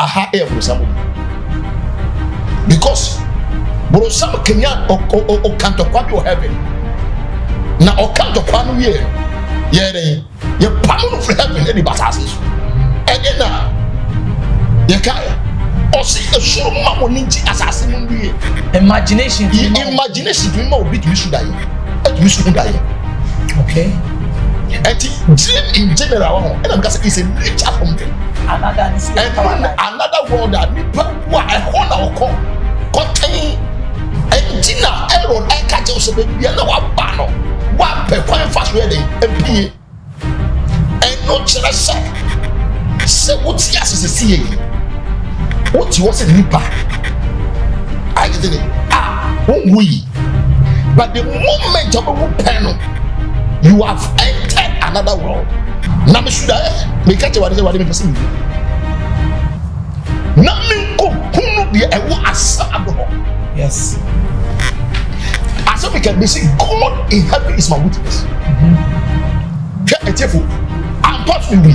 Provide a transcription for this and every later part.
aha e brosam because brosam kenya o kanto kwa bi o heaven na o kanto kwa no ye yere ye pamu from heaven e di basase so e na ye kai o si e so ma mo ninji asase mu bi imagination bi ma obi tu su dai e tu su dai okay and dream in general and I'm gonna say it's a nature something another world that people who are a corner contain and Gina Aaron I catch you so baby na wa ba no wa pe kwan fast ready MP and no chance say what yes is see what you was nipa I did it we but the moment of a pen you have entered another world. Na me should me catch what me person. Na me ko hunu be e wo asado. Yes. As we can be see God in heaven is my witness. Etefo. I'm part me.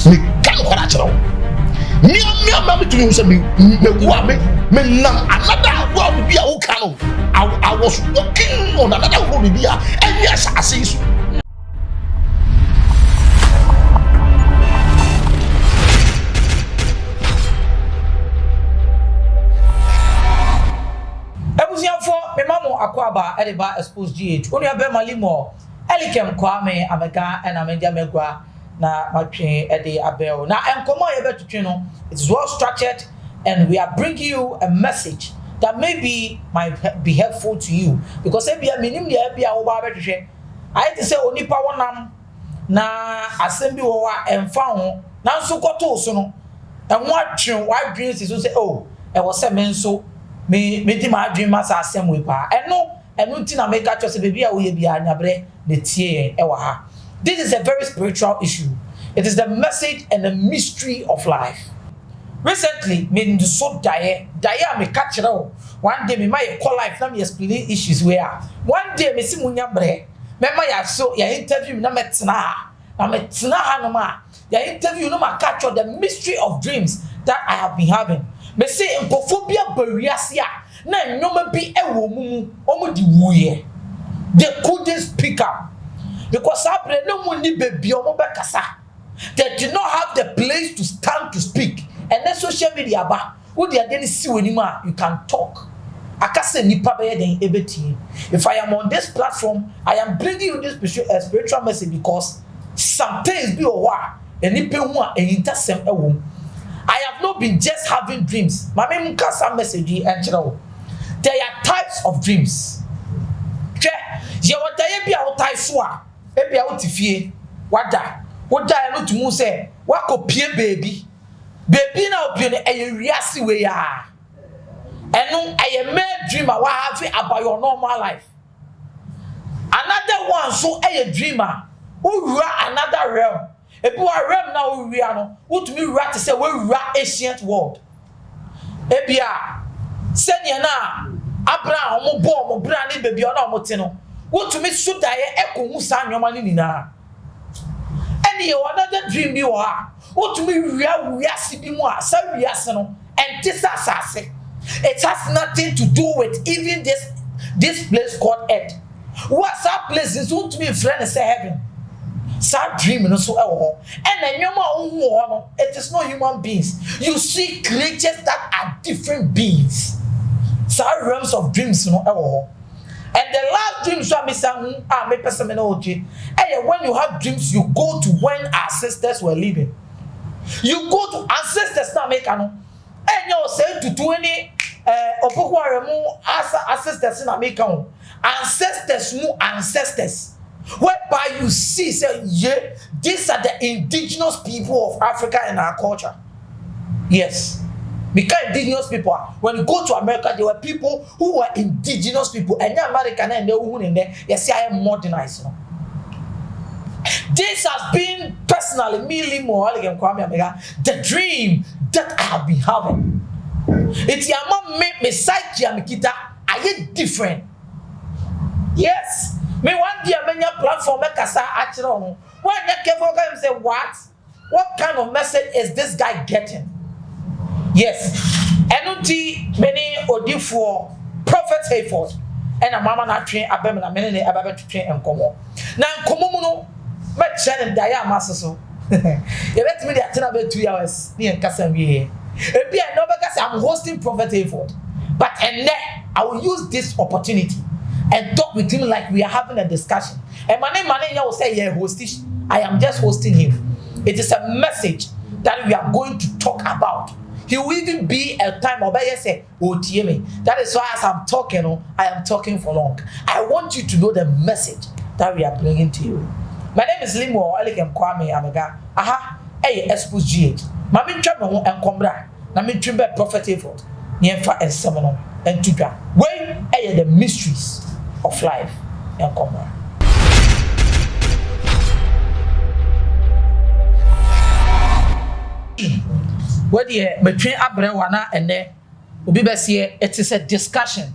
Me kan ko achiro. Me me to you say me wo me nam another world be a wo kan. I was walking on another road here and yes I see you. Ebusiafo me mamo akwaba edeba Xposed GH onu abe malimo elikem kwame amega na media megwa na matwe ede abel na enkomo ye betutwe no it is well structured and we are bringing you a message that maybe might be helpful to you because ebia minim dia bia wo ba betwehwe I say onipa wonam na asem wo wa emfa ho na nso koto so no enwo atwe wa dream so say oh e wo se men so me di ma dream as asem we pa eno ti na make catch say baby a wo ye bia nyabre ne tie e wa ha. This is a very spiritual issue. It is the message and the mystery of life. Recently, me so die me catch one day me my call life na me explain issues where one day me si munya bre me ma ya so ya interview na metna ha no ma ya interview no ma catch the mystery of dreams that I have been having. Me say empophobia bariasia na nyoma bi ewo mumu omo di wuye. They couldn't speak up because abre no mu ni baby omo be kasa. They did not have the place to stand to speak. And then social media ba wo dia dey see wenima you can talk akase nipa be den ebeti. If I am on this platform I am bringing you this spiritual message because some things be owa enipa hu a entasem ewo. I have not been just having dreams. Mama mka some message and there are types of dreams. Je wada ye bia wo tai so a e bia wo tifie wada no tumu say wakopie baby na obi ne eyeriasi we ya enu mad dreamer wa have about your normal life. Another one so dreamer who run another realm ebi wa realm na who wia no wotumi wura te say we wura ancient world ebia senya na Abraham mo bo mo bra ne baby ona mo te no wotumi so dae ekohu sa nyoma ni nina eni another dream bi wa wotumi wia sibi mu a sa wia se no entisa asase. It has nothing to do with even this place called earth. What's that place is going to be friend say heaven. Sad dream no so and no, it is not human beings. You see creatures that are different beings. Sad realms of dreams no. And the last dream so me say me person no oje. When you have dreams you go to when our ancestors were living. You go to ancestors now make no. And you say to 20 opokuaremu ancestors na make ancestors whereby you see say yeah, these are the indigenous people of Africa and our culture. Yes, because indigenous people, when you go to America, there were people who were indigenous people, and American and they were in there. Yes, I am modernized. You know? This has been personally the dream that I have been having. It's your mom make me side kita. Are you different? Yes. Me one day many platform make kasa achiro no. When you careful guy say what kind of message is this guy getting? Yes. Enuti many odifo prophet Hayford. And a mama na train abem na mene ababa train enkomo. Na enkomo mu no me chen ndaya amasoso. You bet me dey attend about 2 hours. Ni enkasa wie. Ebi no because I'm hosting prophet Hayford. But and I will use this opportunity and talk with him like we are having a discussion. And my name will say, yeah, hostish. I am just hosting him. It is a message that we are going to talk about. He will even be a time of say, oh, me. That is why as I'm talking, I am talking for long. I want you to know the message that we are bringing to you. My name is Limo Elikem Kwame Amega. Aha, Xposed GH. Mami Tremor and Combra. Nami Trimbe Prophet Hayford. Niemfa and Seminole and Tudra. Where are the mysteries of life and Combra? Where the between Abrewana and there will be best here, it is a discussion,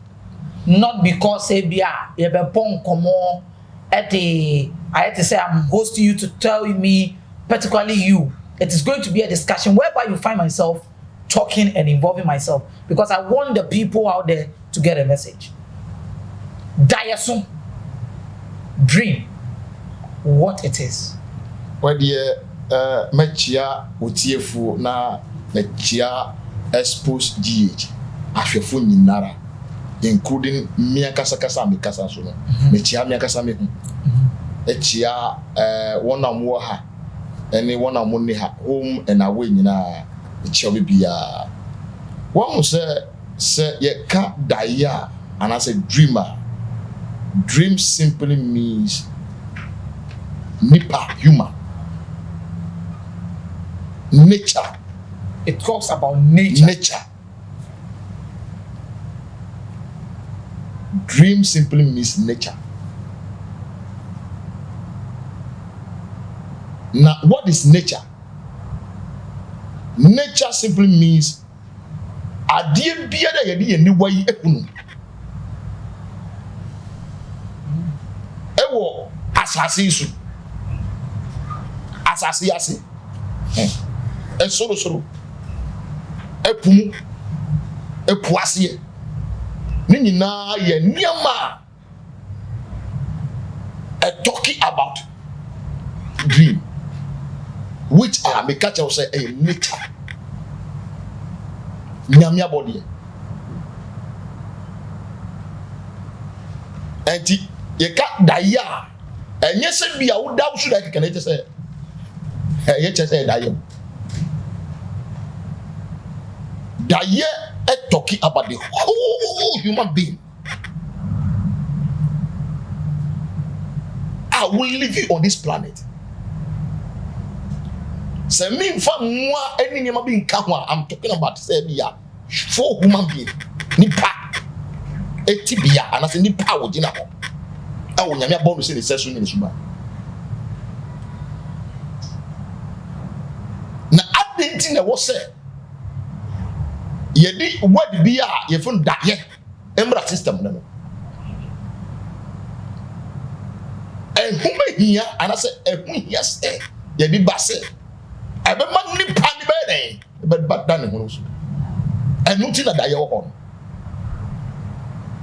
not because ABR, you have a pong como at the I had to say I'm hosting you to tell me, particularly you. It is going to be a discussion whereby you find myself talking and involving myself because I want the people out there to get a message. Diasun, dream, what it is. Well, the mechia utiefu na mechia Xposed GH ahwefo nyinara including miakasa kasa mikasa so no mechia miakasa me echia wona mo ha ene wona mo ne ha home and away nyina echia bibia won say ye ka daya and as a dreamer. Dream simply means nipa human nature. It talks about nature. Dream simply means nature. Now, what is nature? Nature simply means adie biara yedi ye ni wayi ekunu. Ewo asase isu. Asase ase. Soro epumu epuase ni nyina ye niama talking about dream which are me catch say a nature nyamia body enti ye ka daya enye se bia wo da wo should like can say ye che say daya Daye is talking about the whole human being. I will leave you on this planet. So me for moi any human being I'm talking about Serbia for human being. Nipa etibia and I say nipa wojina ho. I will nyame abon say the session in suba. Na adenti na wo say yedi word bia ye fun daye emra system no ehuma hia ana se ehu hia se yedi base ebe ma nipa ni be den ebe bada ne ho so enu ti na daye wo ho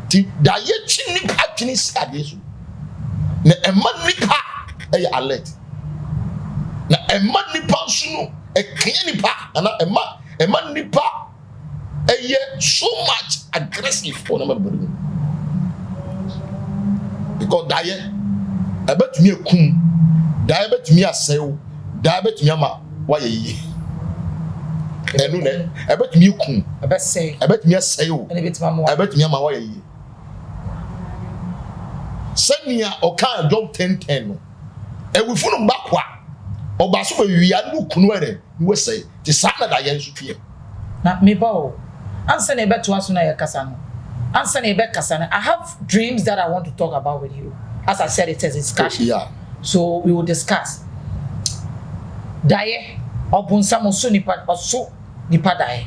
ti daye chi nipa twini sade so na ema nipa e alert na ema nipa so no e kan nipa ana ema nipa so much aggressive for everybody because daye ebetumi ekum daye betumi asew daye betumi ama waye enu ne ebetumi ekum ebetumi asew ebetumi ama waye senia oka John 10:10 no ewufunu bakwa obaso be wiya no kunu ere we say ti sana daye nso tue na me bawo answer na beto aso na yakasa no answer na be kasa na I have dreams that I want to talk about with you. As I said, it is a discussion. Yeah. So we will discuss. Daye obunsa mo so nipa oso nipa daye.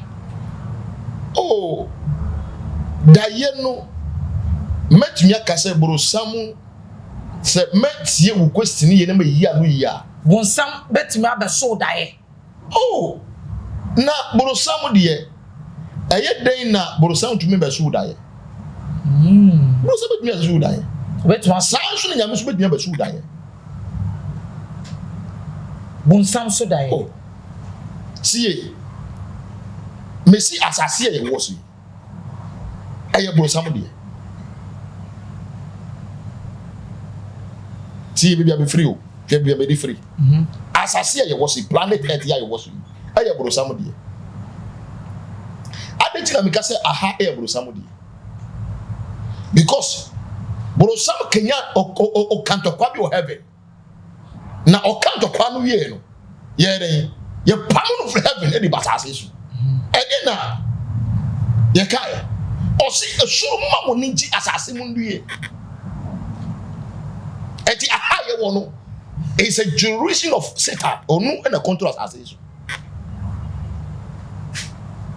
Oh. Daye no metumi akasa bro samu se metie wo question ye na me yi anu yi a. Bonsam betumi abeso daye. Oh. Na bro samu de ɛyɛ den na borosam tumi bɛ so daeɛ borosam bɛtumi bɛ so daeɛ wetuma saa nso na nyame so bɛtumi bɛ so daeɛ bonsam so daeɛ oh sie mesi asase a yɛwɔ so ɛyɛ borosam deɛ tie bibia be free o bibia be free asase a yɛwɔ so planet earth ya yɛwɔ so ɛyɛ borosam deɛ adetina meka sɛ aha ɛyɛ borosam deɛ because borosam kenya okantokwa bi wɔ heaven na okantokwa no wie no yɛren yɛ pam no from heaven ɛde basase so ɛde na yɛkae ɔsi esoro ma mo ninji asase mu ndue ɛti aha yɛwɔ no is a jurisdiction of Satan onu na control asase so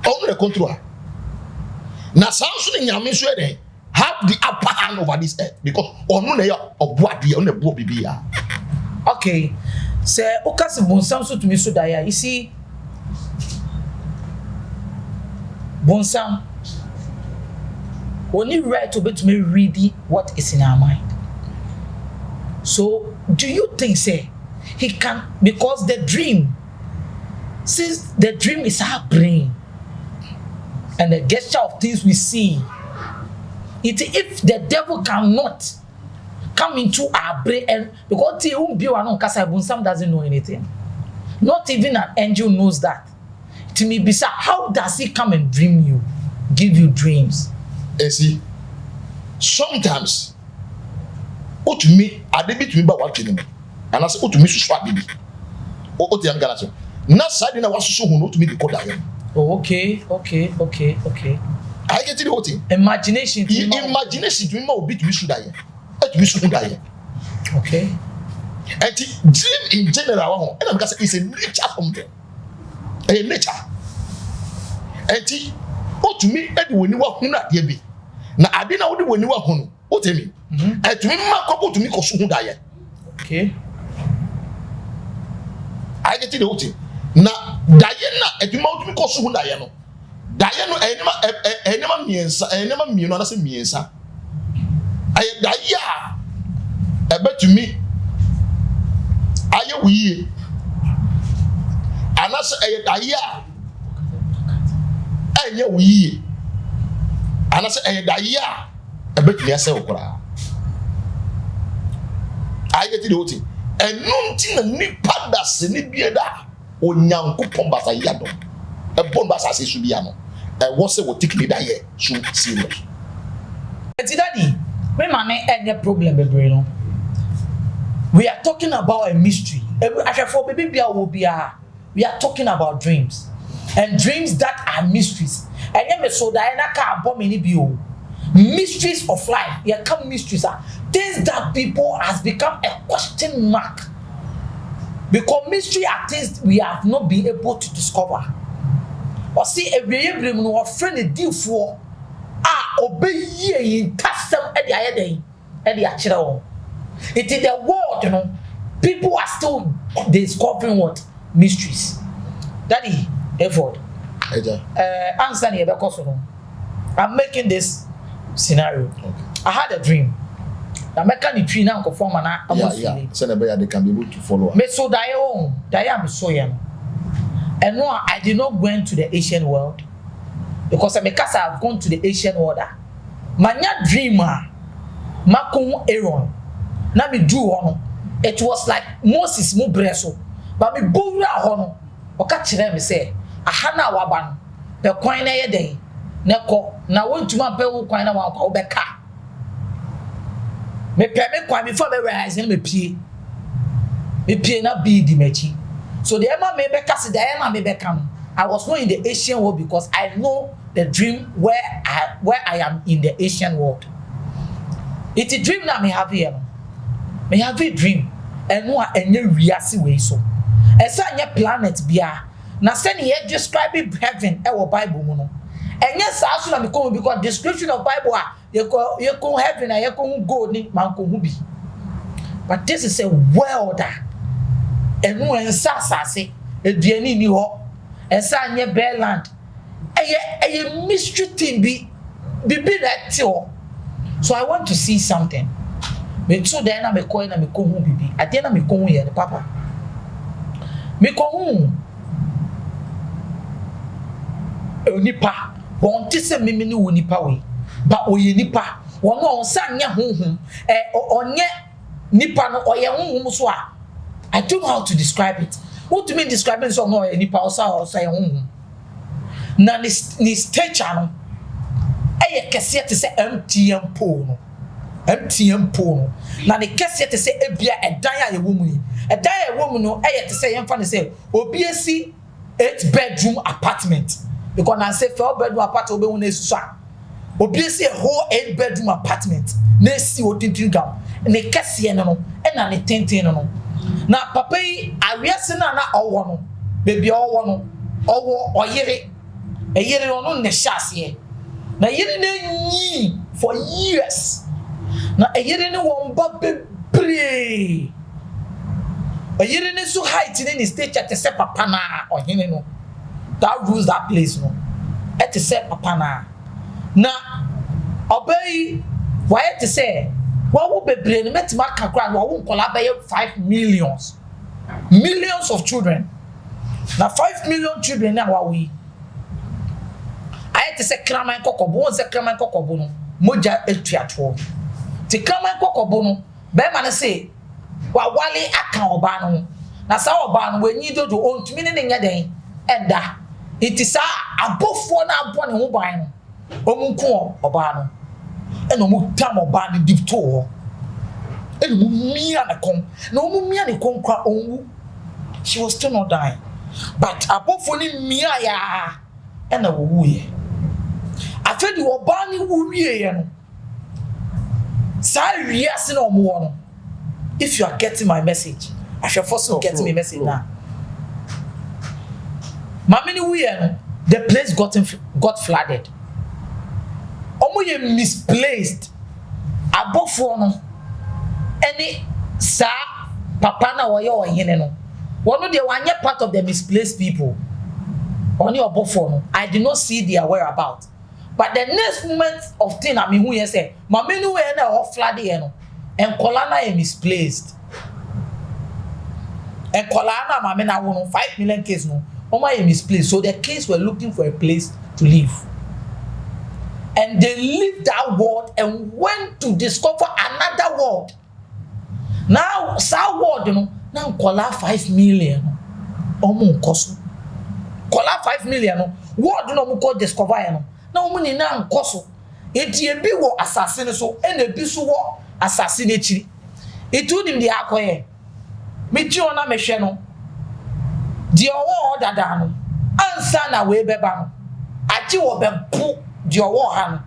onu na control na sanso ne nyame so ɛden have the upper hand over this earth because onu na yɛ ɔboade onu na bo bibia. Okay, sɛ okasi bonsam so tumi so daeɛ you see bonsam only right to bet me read what is in our mind. So do you think say he can, because the dream, since the dream is our brain and the gesture of things we see, if the devil cannot come into our brain, and because bonsam doesn't know anything, not even an angel knows that. To me, Bisa, how does he come and dream you, give you dreams? You see, sometimes what to me, I debate to me about what you know, and I say, what to me, swap baby. What the young guy say? Not suddenly I was so who know to me the code I am. Oh, okay. I get the whole thing. Imagination. Imagination to me more bit to me should die. To me should die. Okay. And dream in general, and I'm gonna say it's a nature from them. A nature. And what to me, when you walk not ye be. Na ade na wode wani wa hono o temi etumi ma kopo tumi ko so hu daye okay I get the hotel na daye na etumi ma tumi ko so hu daye no enema miensa na se miensa aye daye a ebetumi aye wiye anase aye daye a enye wiye anase daye a betumi ase okura I get the whole thing enunti na nipa da se ni bieda onyankopon basa yado bon basa se su bia no wo se wo tikni da ye so serious eti daddy me ma ne any problem bebre no we are talking about a mystery for baby bia wo bia we are talking about dreams and dreams that are mysteries. And then so Diana can bomb any bio. Mysteries of life. Here come mysteries are things that people has become a question mark. Because mystery are things we have not been able to discover. Or see every no friend a deal for obey ye in custom at the other at the actual. It is the world, you know. People are still discovering what mysteries. Daddy, Hayford. Answer me because I'm making this scenario. Okay. I had a dream. I'm making a tree now conform and I'm so they can be able to follow. Me so I'm so young. And no, I did not go into the Asian world because I've gone to the Asian world. Manya dreamer, Makun Aaron. Now me drew on. It was like Moses Mubreso, but me go round. Okachire me say ahana waban pe kwan na ye den neko na wontuma pe wo kwan na wan kwa obeka me pe me kwan before be realize me pie na be di machi so the ema me beka se the ema me beka I was not in the Asian world because I know the dream where I am in the Asian world. It's a dream that me have here. Me have a dream and no enye wiase we so esa anya planet bia na say ne describe heaven e wo Bible mu no enye sa so na me ko because description of Bible ye ko heaven and ye ko gold ni man ko hu bi but this is a world enu ensa asase eduani ni ho ensa anya bare land a mystery thing be that too. So I want to see something. But so then I'm calling and me come home, baby. At the end, I'm come here, papa. Me come home. Nipa, won't say me no nipa we, but we nipa. One more son ya home, on yet nipa no or ya home so. I don't know how to describe it. What do you mean describing so no nipa or say home? Na ni stage channel. Eye kese te se MTM pole. MTM pole. Na ne kese te se ebia edan a ye womu ni. Edan a ye womu no eye te se yemfa ne se obi esi 8-bedroom apartment. Because na say 4-bedroom apartment obi hu na esusu a. Obi esi a whole 8-bedroom apartment. Na esi otintin gam. Ne kese no no e na ne tenten no. Na papa yi awiase na owo no. Baby owo no. Owo oyere. Eyere no ne hyase. Na yere na nyi for years. Na eyere ne won ba bebre. Eyere ne so height ne stage at se papa na ohene no. That rules that place no. At se papa na. Na obey why to say what will bebre ne metima kakra na wo nkola be 5 millions. Millions of children. Na 5 million children na wa we. I had to say Kraman Cocobo, the Kraman Cocobono, Moja Etriato. The Kraman Cocobono, Beman say, while Wally Akan Obano, Nassau Ban, when you do to own 2 million in a day, and that it is a both one up one mobile, Omunko Obano, and Omutam Obani deep tour. And me and a con, no me and a conquer on. She was still not dying, but above one me, and a woo. I feel you obani wuye no. Sa wiase na omo no. If you are getting my message, I shall force you get my message now. Mamini wuye no, the place got flooded. Omo ye misplaced. Abofo no. Any sa papa na wo ye ohene no. One dey wanye part of the misplaced people. Only abofo no. I did not see their whereabouts. But the next moment of thing I mean who you say, Mammy no way na flood no, and Colana is misplaced. And Colana Mammy na won 5 million case no, Oma is misplaced. So the case were looking for a place to live. And they left that world and went to discover another world. Now, South world, you know, now Cola 5 million. Omo cost. Cola 5 million. World no mo ko discover no. Na omuni na nkoso eti ebi wo assassin so e na bi so wo assassin echi etu nim de akoye mechi ona mehwe no de owo dada no ansa na we beba no achi wo bepo de owo ha no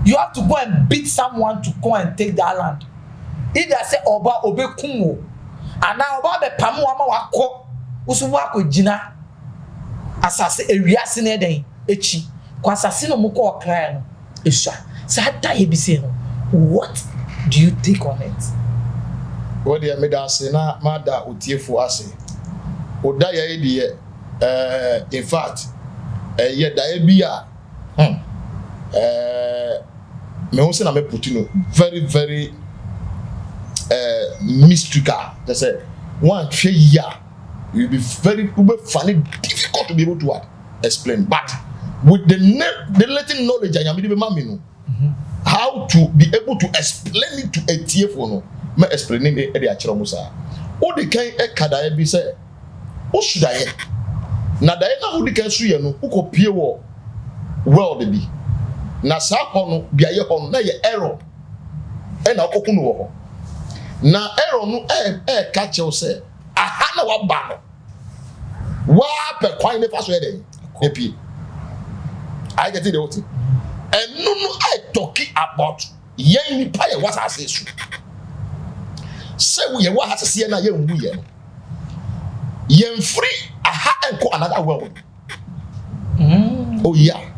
you have to go and beat someone to go and take that land either say oba obekum wo ana oba be pam wo ma wako usu wako jina assassin ewiase na den echi kwa assassin mo ko okra no esha sa da ye bi say no what do you take on it? What dey me da say na ma da otiefo ase oda ya ye in fact ye da ye bi a me won say na me putino very very mystical. They say one hwe ya you be very funny difficult to be able to explain, but with the little knowledge I am be mama no how to be able to explain it to a tiefo no me explaining e dey akere mo sa o de kan e kada e bi say o shoulda ye na da e na o de kan su ye no o ko pie wo world bi na sa ho no bia ye ho na ye error e na okoko no wo na error no ka che say aha na wa ba no wa pe kwan ne fa so ye dey e pie I get it out. And no I talking about yen ni pa ye what I say so. Say we ye what has see na ye nwu ye no. Yen free aha enko another world. Oh yeah.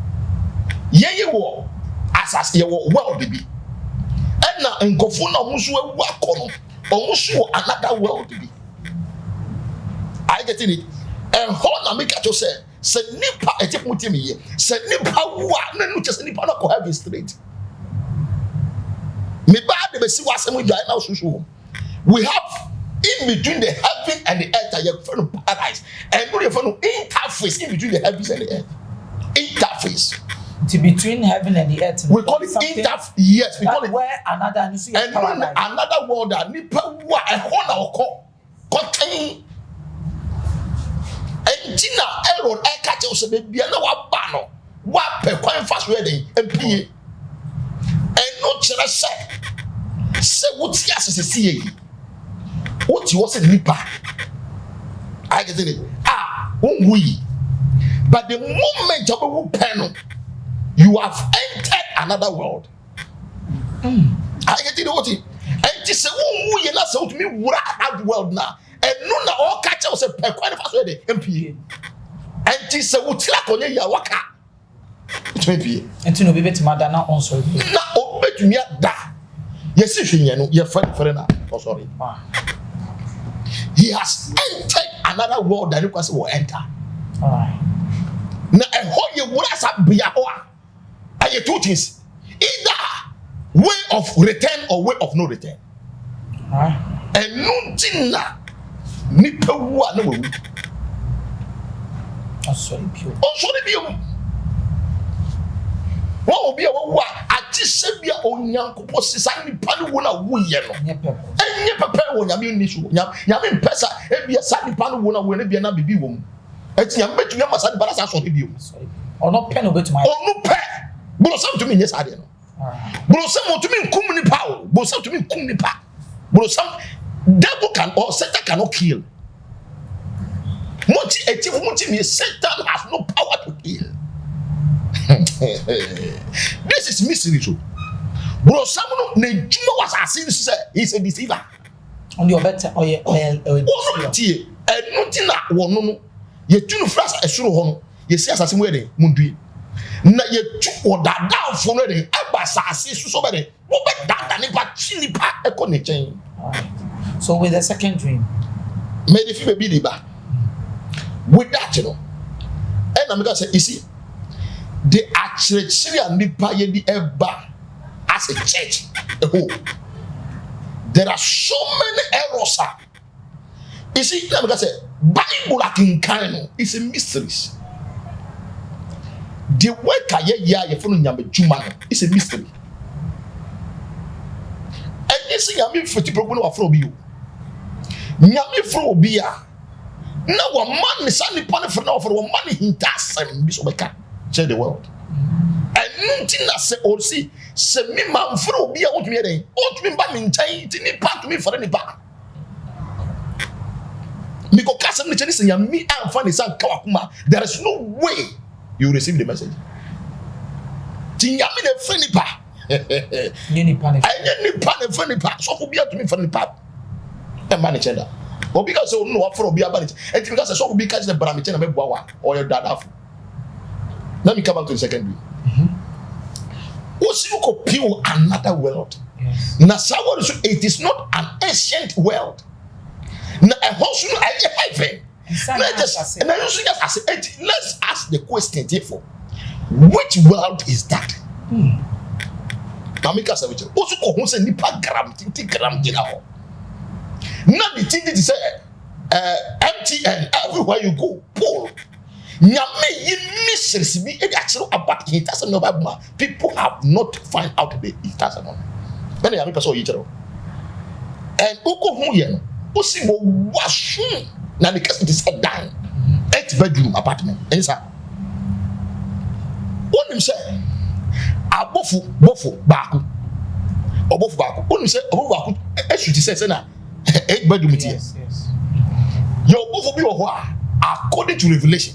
Ye wo asas ye wo world bi. And na nkofo na omuso ewu akono. Omuso another world bi. I get it. And how na make at you say se nipa e tek mutim ye se nipa wo a na nu chese nipa na ko have straight me ba de be si wasem dwa na susu we have in between the heaven and the earth you find paradise and no you find interface in between the heavens and the earth interface between heaven and the earth we call it interface yes we call it where another and another world that nipa wo a ho na okọ kotin entina error e ka che o se be bia na wa ba no wa pe kwan fa so eden empie eno kire se wuti asese sie what you was nipa I get it we but the moment you pen you have entered another world I get it what and just say we na say to me wura that world now and no na all catch us per kwan fa so dey mpa and just say wuti la konye ya waka to mpa enti no be betima da na on so na obetumi ada yes hwenye no ye fere na oh sorry he has entered another world that you can say will enter. All right. Now, and how you would have be are two things either way of return or way of no return. All right. And no dinner, nipa wa no we. Oh sorry, pure. Oh sorry, pure. What will be a wa? I just said be a onyanko sisa nipa no na wo ye no. Enye papa wo nyame ni so nyame pesa e bia sa nipa no wo na wo na bia na bibi wo mu eti nyame betu nyama sa nipa sa so de bio ono pe no betu mai ono pe bro sam to me nyesa ade no bro sam to me nkum nipa o bro sam to me nkum nipa bro sam devil can or Satan cannot kill monti eti monti me Satan has no power to kill this is mystery too. Bro, someone ne juma was asking say he's a deceiver. On your better or yeah oh tie e no ti na wo no ye tunu frasa esuro ho no ye si asase mu ede mundue na ye tu wo dada fo no ede aba asase so be de wo be dada ni pa chini pa e ko ne chen. So with the second dream me the fi be di ba with that you know and na me ka say you see the actually nipa ye di eba as a church, a whole. There are so many errors. You see, let me say, Bible like in kind is a mystery. The way Kaya you follow Nyame Juma is a mystery. And you see, Nyame for the program of Frobio. Nyame Frobia. Now, a man is only panel for now for one money in task and Bisobeka. Share the world. And nothing that say or see, say me man for be out me then. Out me ba me ntai ti ni pa to me for any ba. Me go cast me Chinese ya me am fa ni san kawakuma. There is no way you receive the message. Ti ya me the friendly pa. Ni pa ne. I ni pa ne friendly pa. So for be out to me for any pa. E man chenda. But because so no for be about it. And because so be catch the bram chenda me boa or your dad after. Let me come back to the second view. Also, you pure another world. Yes. Now, it is not an ancient world. Now, Hayford. Let's ask the question, therefore. Which world is that? Mamika Savage. Also, who say nipa gram, tinti gram, dinao. Now, the thing is MTN, everywhere you go, Paul. Nyame yi mysteries bi e actually about it as no Bible people have not find out the it as no when you person yi chero and uko hu ye no o si mo wasu na the case it is a down 8-bedroom apartment inside onim say bofu baako onim say obofu baako esuti say na 8-bedroom tie yes your bofu bi wo ho according to Revelation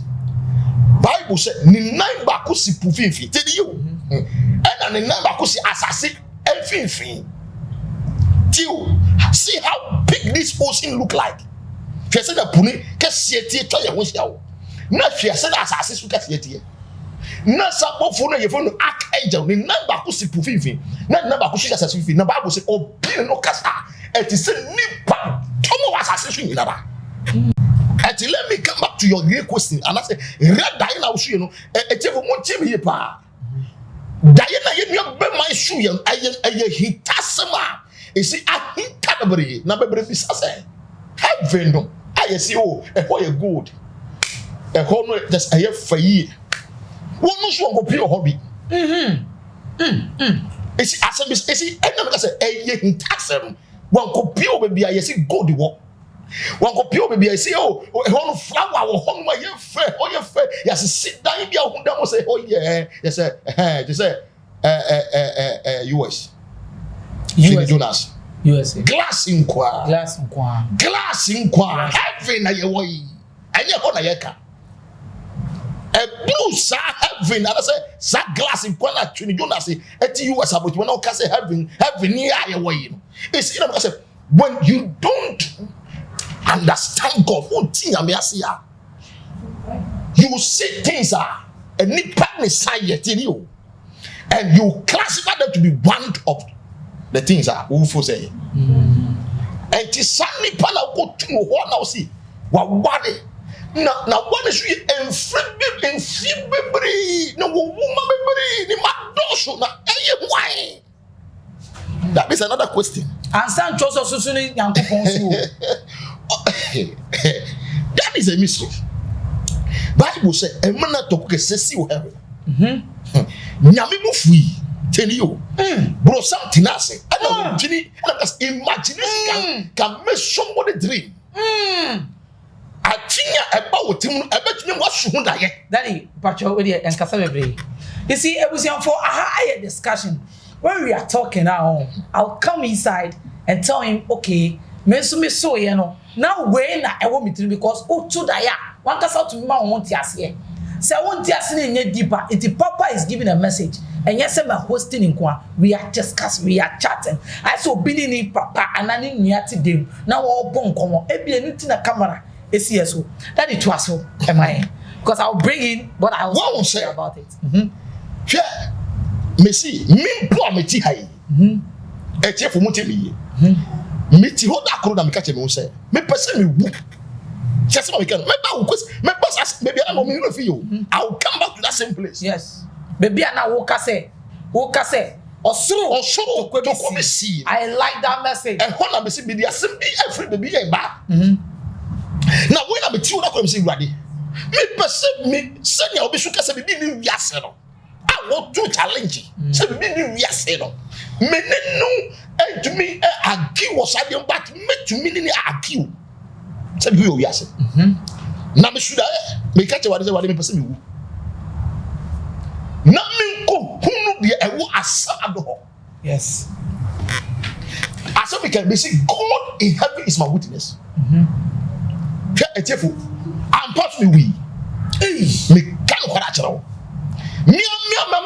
Bible said ni nine baako si pufinfi tell you and ni nine baako si asase enfinfin till see how big this ocean look like hwe say na puni ke sietie twa ye ho hia wo na hwe say na asase su ke sietie na sabofo na ye fo no archangel ni nine baako si pufinfin na nine baako si asase finfin na Bible say obi no kasa et say nipa tomo asase su nyina ba et Until let me come back to your real question. And I say, red Diana was you know, a table won't tell me pa. Diana, you be my shoe, and I hitasama. You see, I hit category, number say, heaven, no. I see, oh, a boy good. A home that's a year for ye. One knows one will be your hobby. It's as a miss, I never say, a year in taxem. One copio baby, I see good work. One copio baby, I see, oh, a whole flower, or home my year fair, or your fair. Yes, sit down, you don't say, oh, yeah, yes, just say, US. Jonas. USA. Glass in qua. Glass in qua. Glass in qua. Heaven, I way. And you're on a yaka. A blue sa heaven, and I say, sa glass in qua, Jonas, at US about when I say heaven, near your way. It's, you know, I said, when you don't understand God, you see things are a nipa side in you, and you classify them to be one of the things are who say. And to suddenly pala go to one now see what worry. Now what is we no woman ni madoso na why. That is another question. And San Joseph Susuni Yankopon. That is a mystery. Bible say a man to sesi o heaven. Nyame mo fui tell you. Bro something else. I don't imagination can make somebody dream. I think about him about me what should I Daddy Pacho with and Casabebre. You see, it was for a higher discussion. When we are talking now, I'll come inside and tell him, okay, me so you know. Now when I want me to because to daya, one cast out to me, I want to ask here. So I want to ask in deeper. If the Papa is giving a message, and yes, I'm hosting in Kwa, we are discussing, we are chatting. I saw Billy Papa and I didn't hear today. Now all bon come on, anything a camera. ACSO. That it was so. Am I? Because I'll bring in what I will say about it. Yeah. Me see, me poor me ti hai. Etie for muti me. Me ti ho da kro na me ka che me say. Me person me wu. Just so we can. Me ba me boss maybe I know me no feel. I'll come back to that same place. Yes. Baby na wo ka say. Osuru to come see. I like that message. And when I me see be there sim be every baby e ba. Now when I be ti wo da come see ready. Me person me senior obi su ka say be ni wiase no. I want to challenge. Say be ni wiase no. Me no to me argue was I but me to me ni argue. Say be wiase. Na me should me catch what is what me person me wu. Na me ko hunu de ewo asado ho. Yes. As we can be see God in heaven is my witness. Etefo am part me we. Me kan ko ra chero. Me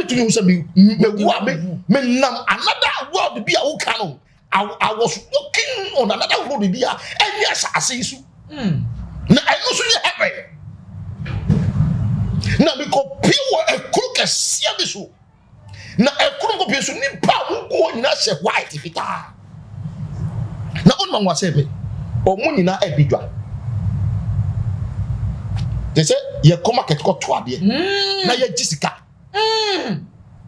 to you say me nam another world be a wo kan. I was walking on another road be a any asase su. Na I know so you heaven. Na me ko pure a crook a sia be so. Na e kuro ko be so ni pa wo ko nyina she white fita. Na on man wa say me o mu nyina e bidwa. They say ye come market ko to ade. Na ye jisika.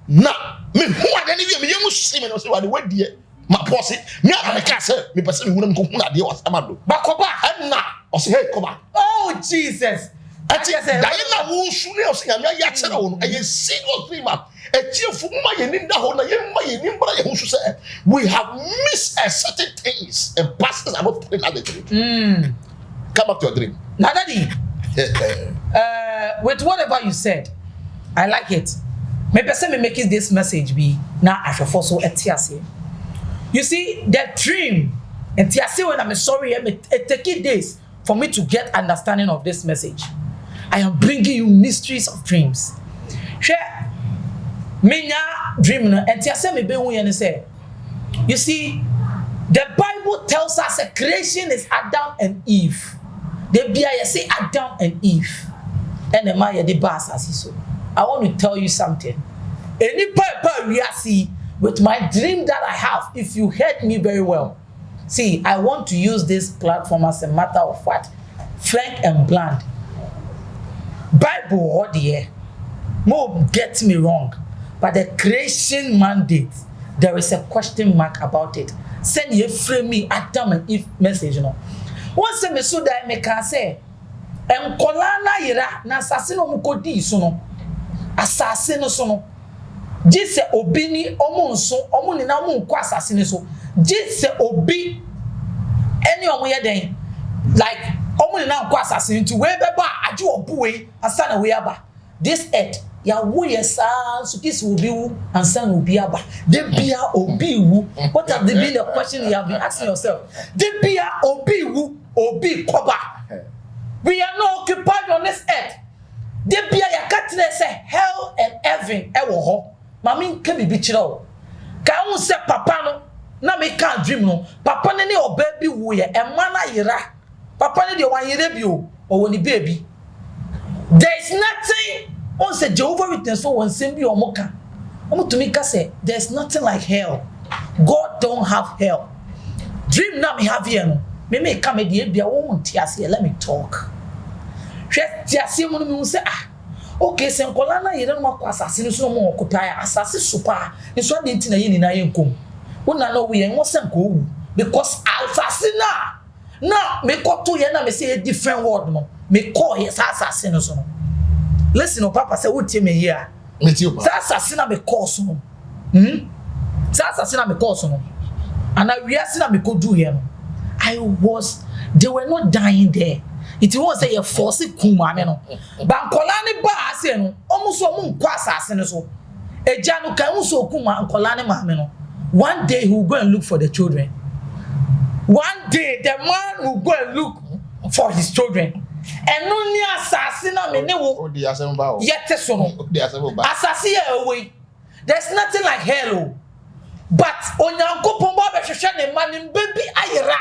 Na me who ade ni me yemu see me no say what die ma pose me aka me ka say me person me wunam ko hu ade was amado. Bakoba na o say hey koba. Oh Jesus. Diana who soon else in a yachera on a single dreamer. A cheerful my ninda hona yemma who say we have missed a certain things and pastors are not telling other dream. Come back to your dream. Now Daddy, with whatever you said, I like it. Maybe me making this message be now I shall also etiase. You see, that dream and tiase when I'm sorry, it take days for me to get understanding of this message. I am bringing you mysteries of dreams. Share me dream and tiase me be when say. You see, the Bible tells us that creation is Adam and Eve. The Bible say Adam and Eve. And the Maya the bass as so. I want to tell you something. Any papa we see with my dream that I have, if you heard me very well. See, I want to use this platform as a matter of fact frank and bland. Bible or the more get me wrong, but the creation mandate, there is a question mark about it. Send you frame me Adam and Eve message, Once me so that me can say, kolana yira na asase no mukodi so no. Asase no so no. Jise obi ni omo nso, omo ni na omo nko asase ni so. Jise obi any omo ye den like omo ni na nko asase nti we beba aje obu we ansa na we aba. This earth ya wo yesa so this will be wu ansa na obi aba. De bia obi wu. What have been the question you have been asking yourself? De bia obi wu, obi koba. We are not occupied on this earth. De bia ya katne say hell and heaven e wo ho. Mami ke bibi chiro. Ka un se papa no na me can dream no. Papa ne o baby wo ye e ma na yira. Papa ne de wan yira bi o woni baby. There is nothing on say Jehovah Witness so one same bi o mo ka. Omo to me ka say there's nothing like hell. God don't have hell. Dream na me have here no. Me come de bia wo mo tiase let me talk. Hwe tiase mo no me say okay sen kola na yire no akwa asase no so mo okutai asase super ne so de ntina ye ni na ye nkom wona no we en wo sen ko wu because asase na me koto ye na me say a different word no me call ye asase no so no listen papa say wo tie me here me tie pa asase na me call so no asase na me call so no ana wiase na me ko do here no they were not dying there. It was a force kuma no. Bankola ni ba ase no. Omuso omu nkwa asase no so. Eja no kan uso kuma ankola ni maame no. One day he will go and look for the children. One day the man will go and look for his children. And no ni asase na me ne wo. Odi asem ba o. Yete so no. Odi asem ba. Asase ya away. There's nothing like hell. But onyankopon ba be hwehwe ne ma ne baby ayira.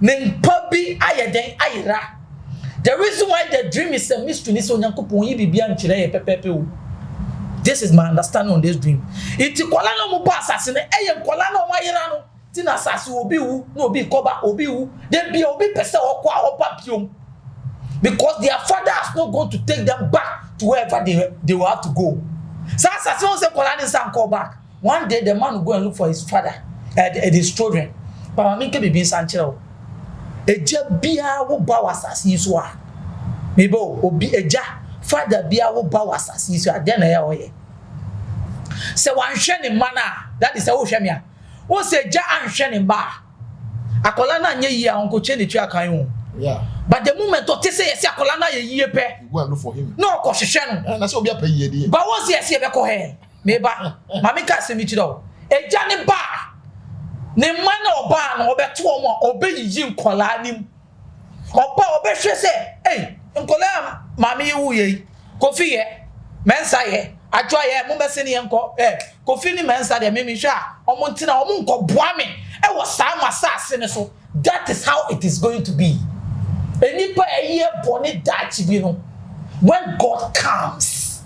Nenpabi ayeden ayira. The reason why the dream is a mystery is onyankopon yi bibia nkyere ye pepepe o. This is my understanding on this dream. Iti kola no mu ba asase ne eye kola no ayira no ti na asase obi wu no obi koba obi wu de bia obi pese okwa opa piom because their father has not going to take them back to wherever they will have to go. So asase won say kola ni san call back. One day the man will go and look for his father and his children. But I mean ke bibi san kyere o. Eja bia wo ba wasase so a mebo obi eja father bia wo ba wasase so a den na ya oye se wan hwe ne mana that is wo hwe me a wo se eja an hwe ne ba akola na anye yi a onko che ne twa kan wo yeah but the moment to say yes akola na ye yi pe go and look for him no ko hwehwe no na se obi apa yi de but wo se yes e be ko he me ba mama ka se mi chiro eja ne ba ne man oba na obeto omo obeyiyi nkola nim oba obehwe se nkola mama yi wu ye kofi ye mensa ye adwa ye mo bese ne enko kofi ni mensa de me hwe a omo ntina omo nko boa me e wo sa masase ne so that is how it is going to be enipa eye boni dachi bi no when God comes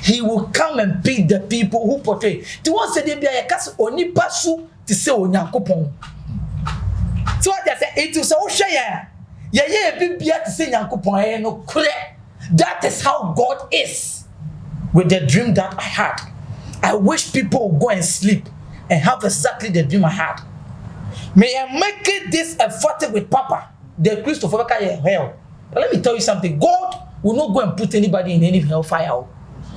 he will come and pick the people who portray the one say dey bia ye kase onipa su to say onyankopon so what they say it is so hwe ye bibia to say nyankopon no kure that is how God is with the dream that I had. I wish people would go and sleep and have exactly the dream I had. May I make it this effective with Papa the Christopher hell. But let me tell you something, God will not go and put anybody in any hellfire.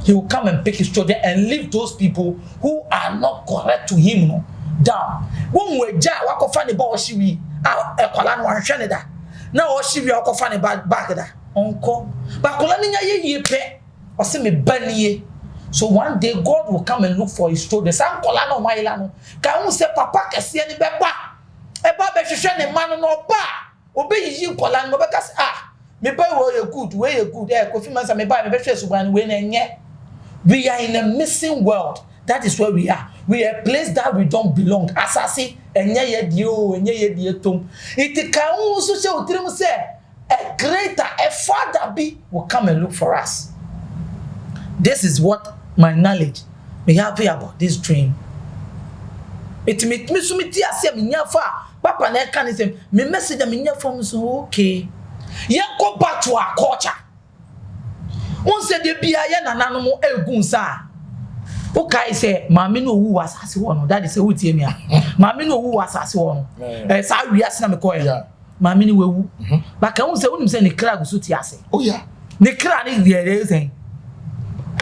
He will come and pick his children and leave those people who are not correct to him down. When we ja wako fani ba oshiwi akola no anhwe da na oshiwi wako fani back da onko ba kola ni ye pe o se me banie so one day God will come and look for his children san kola no maila no ka hu se papa kese ni beba e ba be hwehwe ne man no ba obe yiyi kola no be ka se me ba we ye good kofi man sa me ba me be hwe suban we na nye we are in a missing world. That is where we are. We are a place that we don't belong. Asasi enye ye dio enye ye die tom. It can also say utrim say a greater a father be will come and look for us. This is what my knowledge may have about this dream. It me sumiti asia me nyafa papa na kan say me message me nya from so okay. Yanko back to our culture. One said the beer yan an animal elgunsa. Okay, say, Mammy no who was as one, that is a wood here. Mammy no who was as one. As I reason, I'm a coil. Mammy will, but I won't say, wouldn't send a crowd to Tiasi. Oh, yeah. The crowd is the other thing.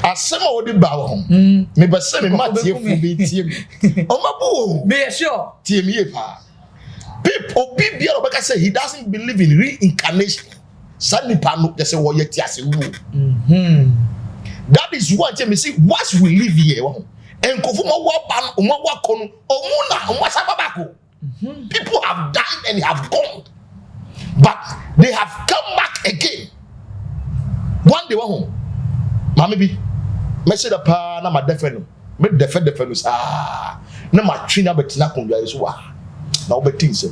As some of the bow, maybe some months you will be team. Oh, my boo, be sure, team yepa. People, be like I say, he doesn't believe in reincarnation. Suddenly, Panu, they say, well, yet, yes, that is what you see. What we live here, and people have died and have gone, but they have come back again. One day, home, Mammy, message the pa na my defend, me defend the fellows. Na my trainer bet na konja is wa. Na obetin se.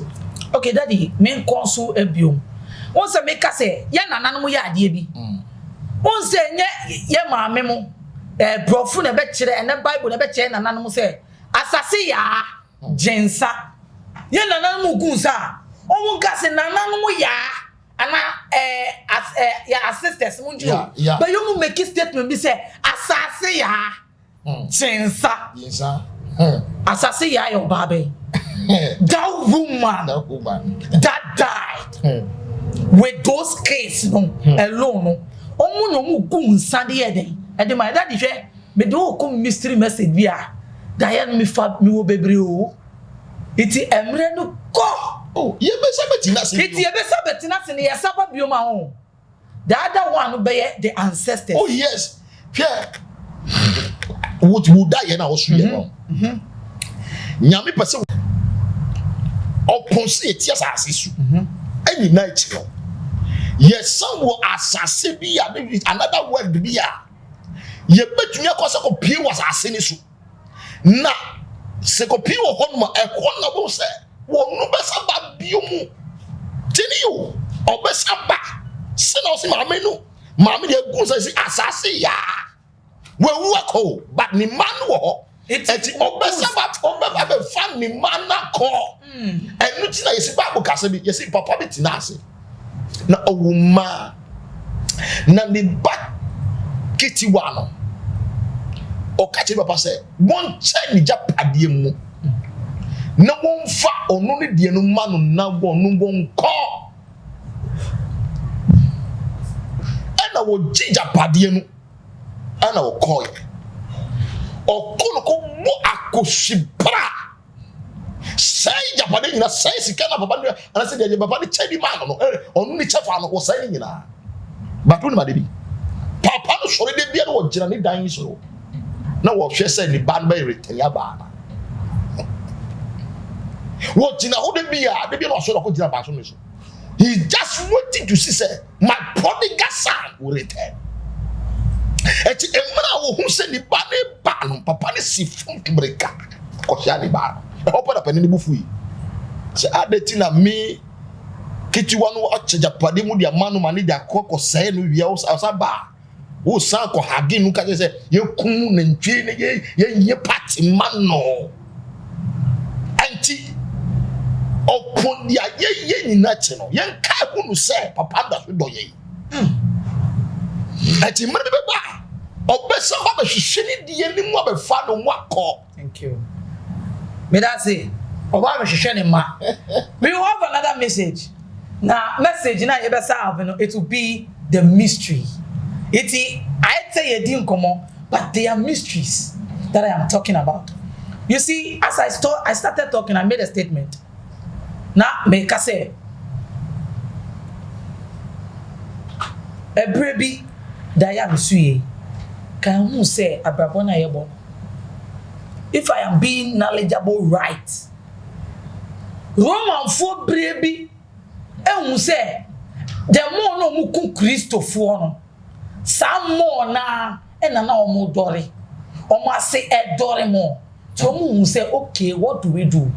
Okay, daddy, men konsu ebiom. Once a make say, ya nananom ya ade bi. Once ye maame mo profu na be kire and the Bible na be kire nananom say, asase ya jensa. Ye nananom gunsa. Omo ka se nananom ya ana ya assistants munju. But you mo make statement be say asase ya jensa. Jensa. Asase ya your baby. That woman that died with those cases alone. Omo no mu gunsa de eden. E de my daddy hwe me do come mystery message bia. Dayan me fa me wo bebre o. Iti emre no ko. Oh, ye be sabetina se. Iti ye be sabetina se ne ye saba bioma ho. The other one be the ancestors. Oh yes. Pierre. What would die na osu ye no. Nyame pese opon se eti asase su. Any night no. Yes, some will assassin be another word be ye betumi akosa ko pie was asene su. Na se ko pie wo honma e honna bo se wo no besa ba biomu. Tini yo obesa ba. Se no se maame no. Maame de gunsa se assassin ya. We wako but ni man wo. Eti obesa ba obeba be fan ni man na ko. Enu ti na yesi Bible kase bi yesi papa bi tina ase. Na owuma na ne ba kiti wano o kache papa say won che ni japade mu na won fa onu ne de no ma no na won ko ana wo japade no ana wo ko ye okolo ko mu akoshibra say japade ni na say sika na papa ni ana say de papa ni che di ma no onu ni che fa no wo say ni na but woni ma de bi papa no sori de bia no wo gira ni dan so na wo hwe say ni ban ba return ya ba na wo gira ho de bia no so ko gira ba so no so he just waiting to see say my prodigal son will return. Eti emra wo hu say ni ba no papa ni si fun breka ko sha ni ba open up and bufu yi se adeti na me kitiwa no achejapade mu dia manu mani dia kokko sai no wi o ba wo san ko hagi nu ka se ye kun na ntwe ne ye party man no anti opon dia ye nyina che no ye nka hunu se papa da so do ye ati mre be ba obesa ba hwehwe ni die ni mu abefa no mu akọ. Thank you. Me that say oba me hwehwe ni ma. We have another message. Now message na ye be serve no, it will be the mystery. I tell you din komo, but they are mysteries that I am talking about. You see, as I started talking, I made a statement. Now me ka say ebrebi da ya msuye kan hu say abrabo na yebo. If I am being knowledgeable right, Roman for brebi ehun say the more no mu kun Christopher no some more na na omo dore omo say dore more so mu say okay, what do we do?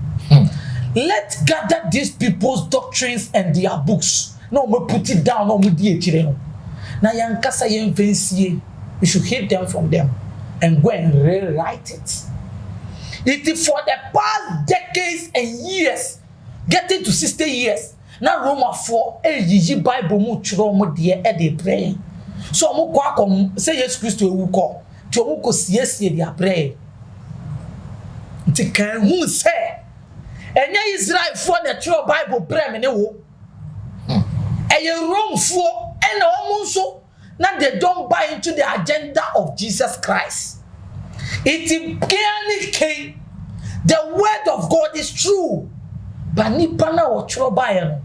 Let's gather these people's doctrines and their books. No me put it down, no me di ekire no na yankasa yen fancy. We should hit them from them and go and rewrite it. It is for the past decades and years, getting to 60 years, na Roma for eyiyi Bible mu tworo mu de e de pray so mo kwa kom say Jesus Christ ewu ko ti omu ko siesie de pray nti kan hu say enye Israel for the tworo Bible pray me ne wo eye Rome for ena omu so na they don't buy into the agenda of Jesus Christ. It clearly the word of God is true. But nipana or trouble.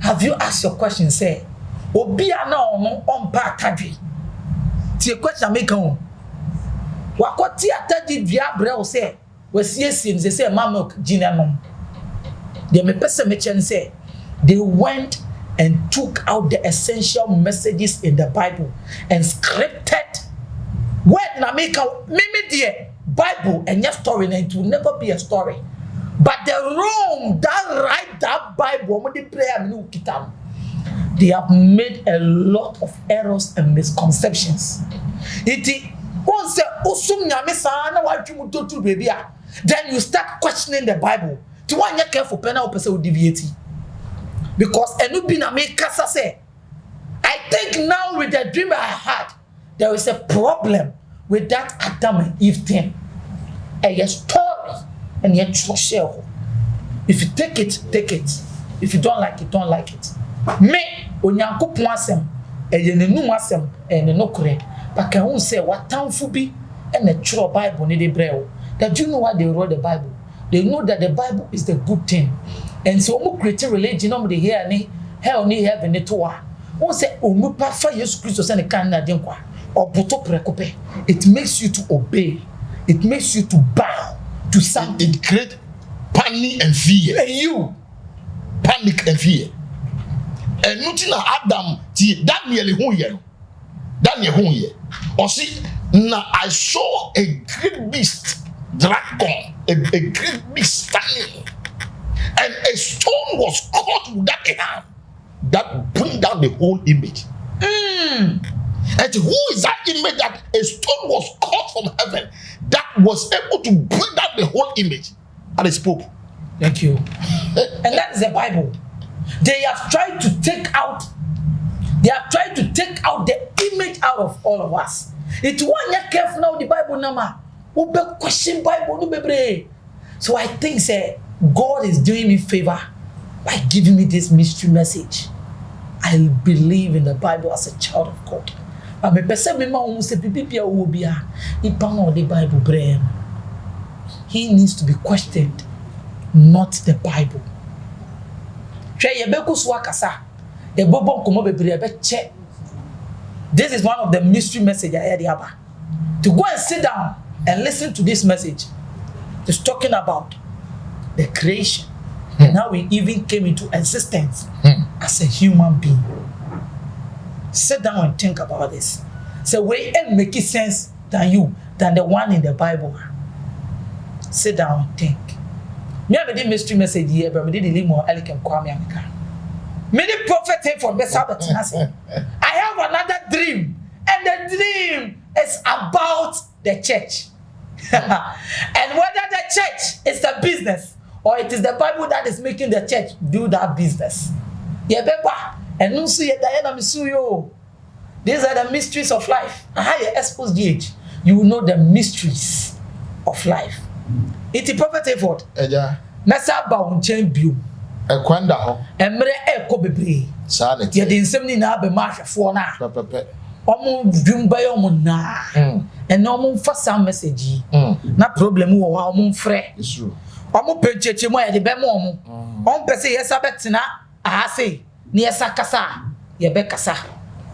Have you asked your question? Say, Obia na on part tadri. Ti question make on. Wakoti atadi via brel say, we see they say mamok jinamon. They me person me say they went and took out the essential messages in the Bible and scripted word na make mimi dear Bible and your story, and it will never be a story. But the Rome that write that Bible, they have made a lot of errors and misconceptions. Then you start questioning the Bible. To one you careful penal person deviate. Because I think now with the dream I had, there is a problem with that Adam and Eve thing. A story and yet share. If you take it, take it. If you don't like it, don't like it. Me, onyanko poasem, eyenenu asem, no kure. But can who say what town fubi and the true Bible need the braille? That you know why they wrote the Bible? They know that the Bible is the good thing. And so we create a religion on the here ni hell ni heaven ni toa. Who say umupa fa Jesus Christ and the Canada or puto prekope. It makes you to obey. It makes you to bow to something. It creates panic and fear. And you panic and fear. And nothing Adam ti Daniel who here. Daniel who here. Or see now I saw a great beast dragon, a great beast standing, and a stone was caught with that hand that bring down the whole image. And who is that image that a stone was caught from heaven that was able to bring down the whole image? And it spoke. Thank you. And that is the Bible. They have tried to take out the image out of all of us. It's one year careful now the Bible nama. Ube question Bible no bebre. So I think say God is doing me favor by giving me this mystery message. I believe in the Bible as a child of God. But me person me ma won say bibia wo bia ipa no the Bible bre. He needs to be questioned, not the Bible. This is one of the mystery messages I heard about. To go and sit down and listen to this message. It's talking about the creation and how we even came into existence as a human being. Sit down and think about this. So way and make it sense than the one in the Bible. Sit down and think. Me have a mystery message here, but me did the more elegant Kwame America. Many prophet from the Sabbath. I have another dream, and the dream is about the church. And whether the church is the business or it is the Bible that is making the church do that business. And these are the mysteries of life. How you expose the age, you will know the mysteries of life. It's a prophet Hayford. Nasa ba unchen biu. Ekwanda ho. Emre eko bebre. Sa net. Ye de nsem ni na be ma hwefo na. Pepepe. Omo dwumba yo mo na. And omo fa sam message. Na problem wo wa omo mfre. It's true. Omo pencheche mo ye de be mo omo. Omo pese yesa betina ahase. Ni yesa kasa. Ye be kasa.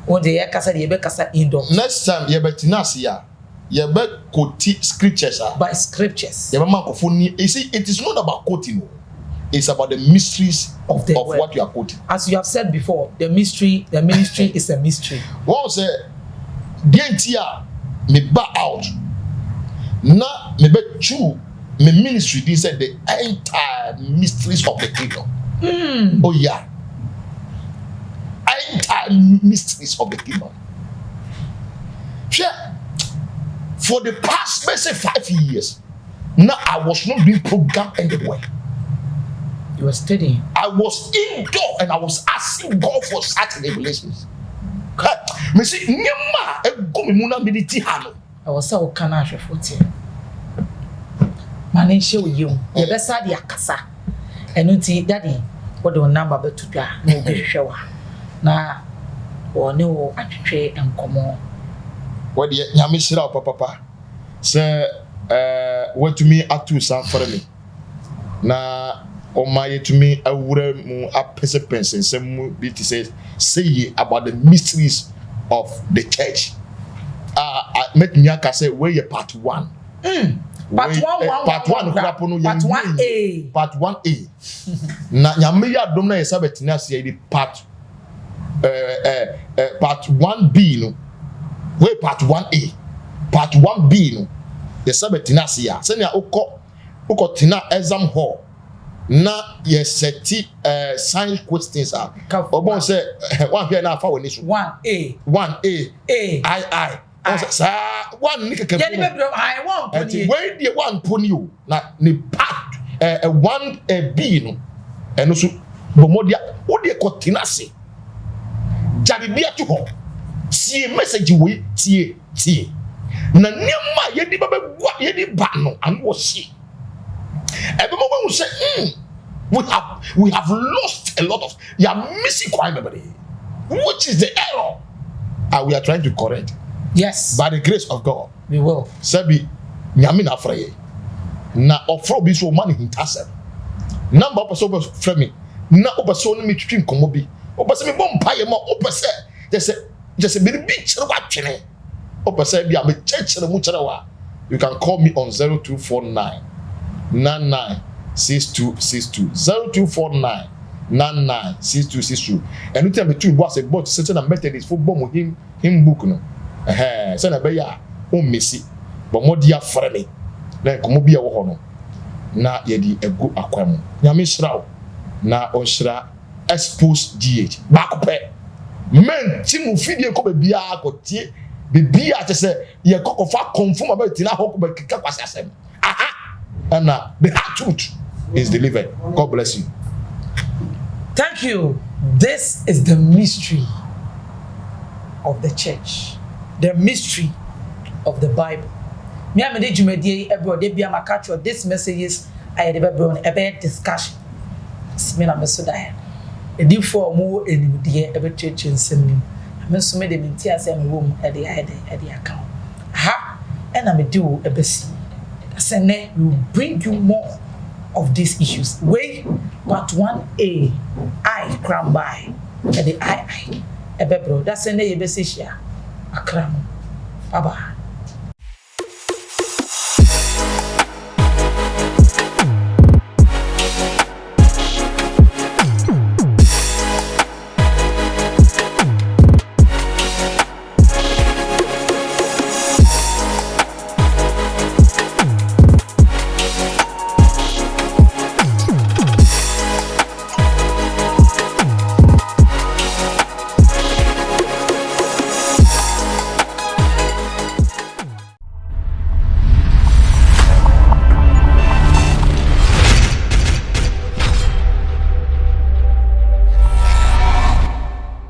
Onde ye kasa ye be kasa indo. Next time ye betina asiya. You better quote scriptures. By scriptures. You see, it is not about quoting. It's about the mysteries of what you are quoting. As you have said before, the ministry is a mystery. One say, "Dientia me back out." Now me be true. Me ministry. They said the entire mysteries of the kingdom. Oh yeah, entire mysteries of the kingdom. Sure. For the past, let's say 5 years, now I was not doing program anywhere. You were studying. I was indoor and I was asking God for such revelations. Me say nyama ego me mu na me ti ha no. I was so kana hwefo Mane show you. You besa de akasa. Enu ti daddy, what do number betu dwa na obi hwehwa. Na woni wo atwetwe enkomo. What the nyame shira papa. Say what to me atu san for me. Na o my to me awura mu apese pense sem bi ti say about the mysteries of the church. Make me say where part 1. Part 1 part 1 krapo no part 1A. Part 1A. Na nyame ya dom na yesa betina se di part 1B no. Where part 1A. Part 1B no. Yesa betina se ya. Se na uko tina exam hall. Na yeseti science questions are. Obon say one here na fa woni so. 1A. 1A. I. Sa one nika ke. I want pony. Where the one pony you na ni part 1B no. Eno so bomodia wo de kotina se. Jaribia to ho. See message we tie. Na niam yedi baba yedi ba no an wo see. Every moment we say, we have lost a lot of, you are missing quite a bit. Which is the error? And we are trying to correct. Yes. By the grace of God. We will. Sabi, nyame na freye. Na ofro bi so man hintasem. Number person be frɛ me. Na obaso no me twitwi nkomo bi. Obase me bom paye ma opese. Just be kyere wa twene. Opese bi a me kyere mu kyere wa. You can call me on 0249 996262 0249 996262. And you tell me two boss about certain Methodist football him book no. Say na be ya o mesi. But mo dia frame. Na komo bia wo ho no. Na ye di egu akwam. Nyame hira na on hira Xposed GH. Back pe. Men ti mu fidie ko be bia akotie. Bibia te say ye kokofa confirm about tina ho ko be kika kwase asem. And the hard truth is delivered. God bless you. Thank you. This is the mystery of the church, the mystery of the Bible. Me am the Jumedi everybody be am catch this messages I the Bible a bad discussion. Me na meso da. E di for mo enim de e be church nsem. Me so me de minti asem wom e de account. Ha e na me do e besi. Sene will bring you more of these issues. Wait, part 1A, I cram by, and the I, ebebro. That's the name. Akram, Baba.